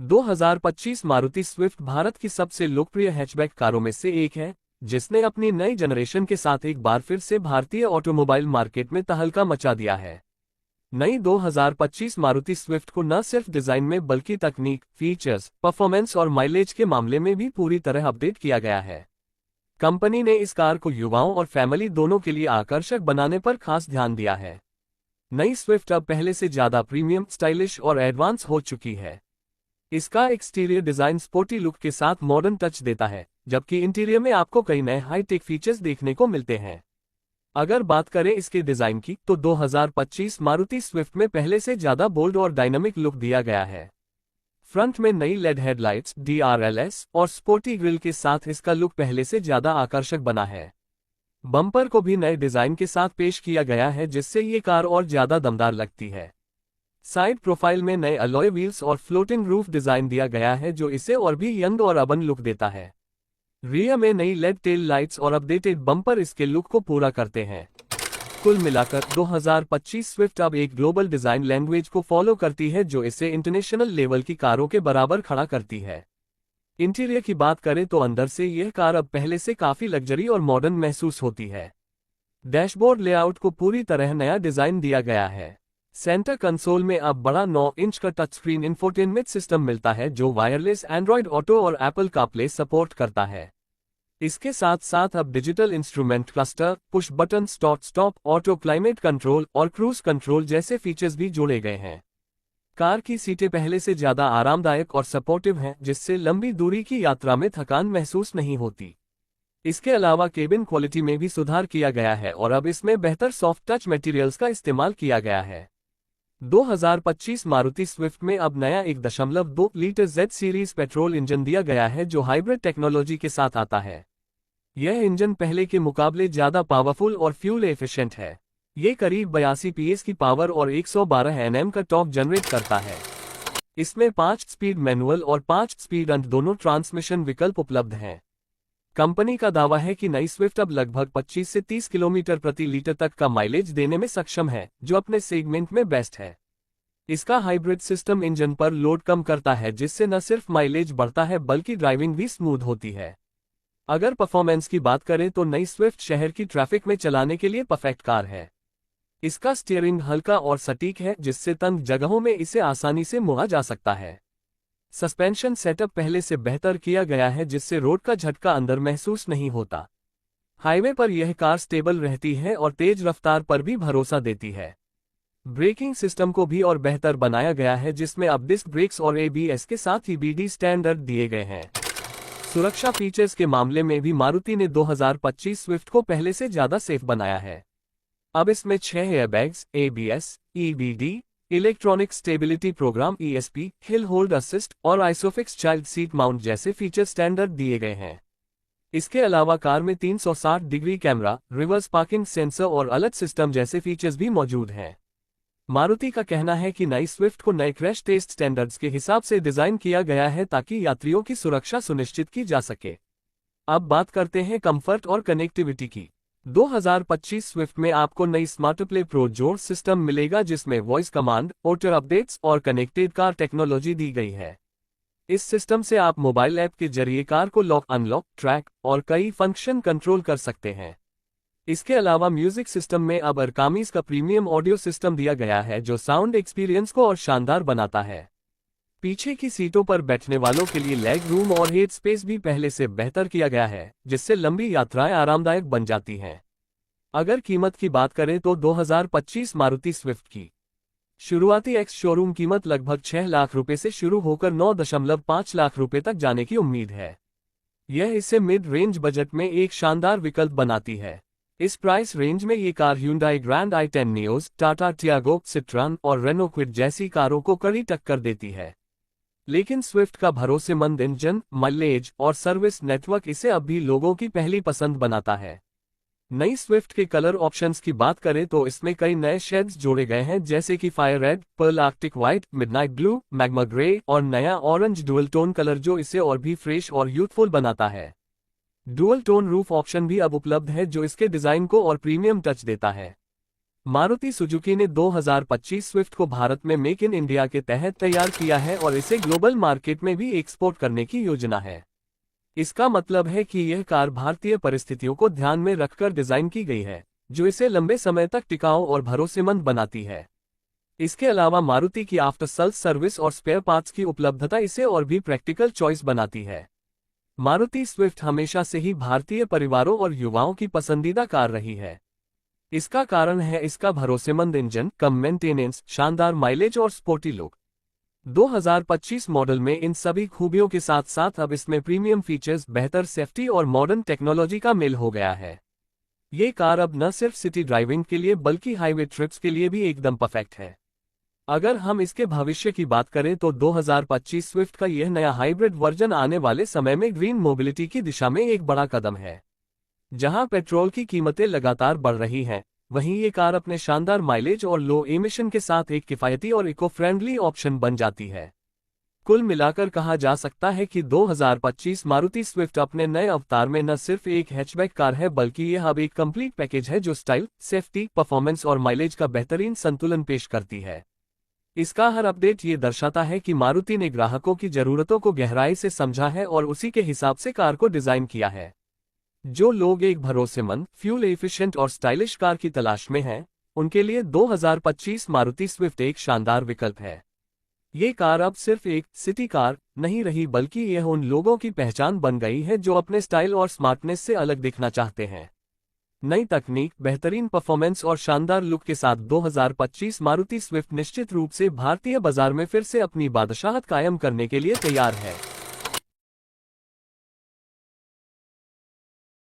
2025 Maruti Swift Bharat की सबसे लोकप्रिय हैचबैक कारों में से एक है, जिसने अपनी नई जनरेशन के साथ एक बार फिर से भारतीय ऑटोमोबाइल मार्केट में तहलका मचा दिया है। नई 2025 मारुति स्विफ्ट को न सिर्फ डिजाइन में बल्कि तकनीक, फीचर्स, परफॉर्मेंस और माइलेज के मामले में भी पूरी तरह अपडेट किया गया है। कंपनी ने इस कार को युवाओं और फैमिली दोनों के लिए आकर्षक बनाने पर खास ध्यान दिया है। नई स्विफ्ट अब पहले से ज्यादा प्रीमियम, स्टाइलिश और एडवांस हो चुकी है। इसका एक्सटीरियर डिजाइन स्पोर्टी लुक के साथ मॉडर्न टच देता है, जबकि इंटीरियर में आपको कई नए हाईटेक फीचर्स देखने को मिलते हैं। अगर बात करें इसके डिजाइन की, तो 2025 मारुति स्विफ्ट में पहले से ज्यादा बोल्ड और डायनामिक लुक दिया गया है। फ्रंट में नई लेड हेडलाइट्स, DRLS और स्पोर्टी ग्रिल के साथ इसका लुक पहले से ज्यादा आकर्षक बना है। बम्पर को भी नए डिजाइन के साथ पेश किया गया है, जिससे ये कार और ज्यादा दमदार लगती है। साइड प्रोफाइल में नए अलॉय व्हील्स और फ्लोटिंग रूफ डिजाइन दिया गया है, जो इसे और भी यंग और अर्बन लुक देता है। रियर में नई लेड टेल लाइट्स और अपडेटेड बम्पर इसके लुक को पूरा करते हैं। कुल मिलाकर 2025 स्विफ्ट अब एक ग्लोबल डिजाइन लैंग्वेज को फॉलो करती है, जो इसे इंटरनेशनल लेवल की कारों के बराबर खड़ा करती है। इंटीरियर की बात करें तो अंदर से यह कार अब पहले से काफी लग्जरी और मॉडर्न महसूस होती है। डैशबोर्ड लेआउट को पूरी तरह नया डिजाइन दिया गया है। सेंटर कंसोल में अब बड़ा 9 इंच का टच स्क्रीन इंफोटेनमेंट सिस्टम मिलता है, जो वायरलेस एंड्रॉयड ऑटो और एप्पल कारप्ले सपोर्ट करता है। इसके साथ साथ अब digital instrument cluster, push button start stop, auto climate control और क्रूज कंट्रोल जैसे फीचर्स भी जोड़े गए हैं। कार की सीटें पहले से ज्यादा आरामदायक और सपोर्टिव हैं, जिससे लंबी दूरी की यात्रा में थकान महसूस नहीं होती। इसके अलावा केबिन क्वालिटी में भी सुधार किया गया है और अब इसमें बेहतर सॉफ्ट टच मटेरियल्स का इस्तेमाल किया गया है। 2025 मारुति स्विफ्ट में अब नया 1.2 litre Z series petrol engine दिया गया है, जो हाइब्रिड टेक्नोलॉजी के साथ आता है। यह इंजन पहले के मुकाबले ज्यादा पावरफुल और फ्यूल एफिशिएंट है। ये करीब 82 PS की पावर और 112 Nm का टॉर्क जनरेट करता है। इसमें 5 स्पीड मैनुअल और 5 स्पीड अंत दोनों ट्रांसमिशन विकल्प उपलब्ध हैं। कंपनी का दावा है कि नई स्विफ्ट अब लगभग 25 से 30 किलोमीटर प्रति लीटर तक का माइलेज देने में सक्षम है, जो अपने सेगमेंट में बेस्ट है। इसका हाइब्रिड सिस्टम इंजन पर लोड कम करता है, जिससे न सिर्फ माइलेज बढ़ता है बल्कि ड्राइविंग भी स्मूथ होती है। अगर परफॉर्मेंस की बात करें तो नई स्विफ्ट शहर की ट्रैफिक में चलाने के लिए परफेक्ट कार है। इसका स्टीयरिंग हल्का और सटीक है, जिससे तंग जगहों में इसे आसानी से मोड़ा जा सकता है। सस्पेंशन सेटअप पहले से बेहतर किया गया है, जिससे रोड का झटका अंदर महसूस नहीं होता। हाईवे पर यह कार स्टेबल रहती है और तेज रफ्तार पर भी भरोसा देती है। ब्रेकिंग सिस्टम को भी और बेहतर बनाया गया है, जिसमें अब डिस्क ब्रेक्स और ABS के साथ EBD स्टैंडर्ड दिए गए हैं। सुरक्षा फीचर्स के मामले में भी मारुति ने 2025 स्विफ्ट को पहले से ज्यादा सेफ बनाया है। अब इसमें 6 airbags, ABS, EBD, electronic stability program ESP, hill hold assist और आइसोफिक्स चाइल्ड सीट माउंट जैसे फीचर स्टैंडर्ड दिए गए हैं। इसके अलावा कार में 360 degree camera, reverse parking sensor और अलर्ट सिस्टम जैसे फीचर्स भी मौजूद हैं। मारुति का कहना है कि नई स्विफ्ट को नए क्रैश टेस्ट स्टैंडर्ड्स के हिसाब से डिजाइन किया गया है, ताकि यात्रियों की सुरक्षा सुनिश्चित की जा सके। अब बात करते हैं कंफर्ट और कनेक्टिविटी की। 2025 स्विफ्ट में आपको नई स्मार्टप्ले प्रो जोड़ सिस्टम मिलेगा, जिसमें वॉइस कमांड, ऑटो अपडेट्स और कनेक्टेड कार टेक्नोलॉजी दी गई है। इस सिस्टम से आप मोबाइल ऐप के जरिए कार को लॉक, अनलॉक, ट्रैक और कई फंक्शन कंट्रोल कर सकते हैं। इसके अलावा म्यूजिक सिस्टम में अब अरकामीज का प्रीमियम ऑडियो सिस्टम दिया गया है, जो साउंड एक्सपीरियंस को और शानदार बनाता है। पीछे की सीटों पर बैठने वालों के लिए लेग रूम और हेड स्पेस भी पहले से बेहतर किया गया है, जिससे लंबी यात्राएं आरामदायक बन जाती हैं। अगर कीमत की बात करें तो 2025 मारुति स्विफ्ट की शुरुआती एक्स शोरूम कीमत लगभग 6 लाख रुपए से शुरू होकर 9.5 लाख रुपए तक जाने की उम्मीद है। यह इसे मिड रेंज बजट में एक शानदार विकल्प बनाती है। इस प्राइस रेंज में ये car Hyundai grand i10 Nios, Tata Tiago, Citroen और रेनो क्विड जैसी कारों को कड़ी टक्कर देती है। लेकिन स्विफ्ट का भरोसेमंद इंजन, माइलेज और सर्विस नेटवर्क इसे अब भी लोगों की पहली पसंद बनाता है। नई स्विफ्ट के कलर ऑप्शंस की बात करें तो इसमें कई नए शेड्स जोड़े गए हैं, जैसे कि fire red, pearl arctic white, midnight blue, magma grey और नया ऑरेंज डुअल टोन कलर, जो इसे और भी फ्रेश और यूथफुल बनाता है। डुअल टोन रूफ ऑप्शन भी अब उपलब्ध है, जो इसके डिजाइन को और प्रीमियम टच देता है। मारुति सुजुकी ने 2025 स्विफ्ट को भारत में मेक इन इंडिया के तहत तैयार किया है और इसे ग्लोबल मार्केट में भी एक्सपोर्ट करने की योजना है। इसका मतलब है कि यह कार भारतीय परिस्थितियों को ध्यान में रखकर डिजाइन की गई है, जो इसे लंबे समय तक टिकाऊ और भरोसेमंद बनाती है। इसके अलावा मारुति की आफ्टर सेल्स सर्विस और स्पेयर पार्ट्स की उपलब्धता इसे और भी प्रैक्टिकल चॉइस बनाती है। मारुति स्विफ्ट हमेशा से ही भारतीय परिवारों और युवाओं की पसंदीदा कार रही है। इसका कारण है इसका भरोसेमंद इंजन, कम मेंटेनेंस, शानदार माइलेज और स्पोर्टी लुक। 2025 मॉडल में इन सभी खूबियों के साथ साथ अब इसमें प्रीमियम फीचर्स, बेहतर सेफ्टी और मॉडर्न टेक्नोलॉजी का मेल हो गया है। ये कार अब न सिर्फ सिटी ड्राइविंग के लिए बल्कि हाईवे ट्रिप्स के लिए भी एकदम परफेक्ट है। अगर हम इसके भविष्य की बात करें तो 2025 स्विफ्ट का यह नया हाइब्रिड वर्जन आने वाले समय में ग्रीन मोबिलिटी की दिशा में एक बड़ा कदम है। जहां पेट्रोल की कीमतें लगातार बढ़ रही हैं, वहीं ये कार अपने शानदार माइलेज और लो एमिशन के साथ एक किफायती और इको फ्रेंडली ऑप्शन बन जाती है। कुल मिलाकर कहा जा सकता है कि 2025 मारुति स्विफ्ट अपने नए अवतार में न सिर्फ एक हैचबैक कार है बल्कि यह अब एक कंप्लीट पैकेज है जो स्टाइल, सेफ्टी, परफॉर्मेंस और माइलेज का बेहतरीन संतुलन पेश करती है। इसका हर अपडेट ये दर्शाता है कि मारुति ने ग्राहकों की जरूरतों को गहराई से समझा है और उसी के हिसाब से कार को डिजाइन किया है। जो लोग एक भरोसेमंद, फ्यूल एफिशिएंट और स्टाइलिश कार की तलाश में हैं, उनके लिए 2025 मारुति स्विफ्ट एक शानदार विकल्प है। ये कार अब सिर्फ एक सिटी कार नहीं रही बल्कि यह उन लोगों की पहचान बन गई है जो अपने स्टाइल और स्मार्टनेस से अलग दिखना चाहते हैं। नई तकनीक, बेहतरीन परफॉर्मेंस और शानदार लुक के साथ 2025 मारुति स्विफ्ट निश्चित रूप से भारतीय बाजार में फिर से अपनी बादशाहत कायम करने के लिए तैयार है।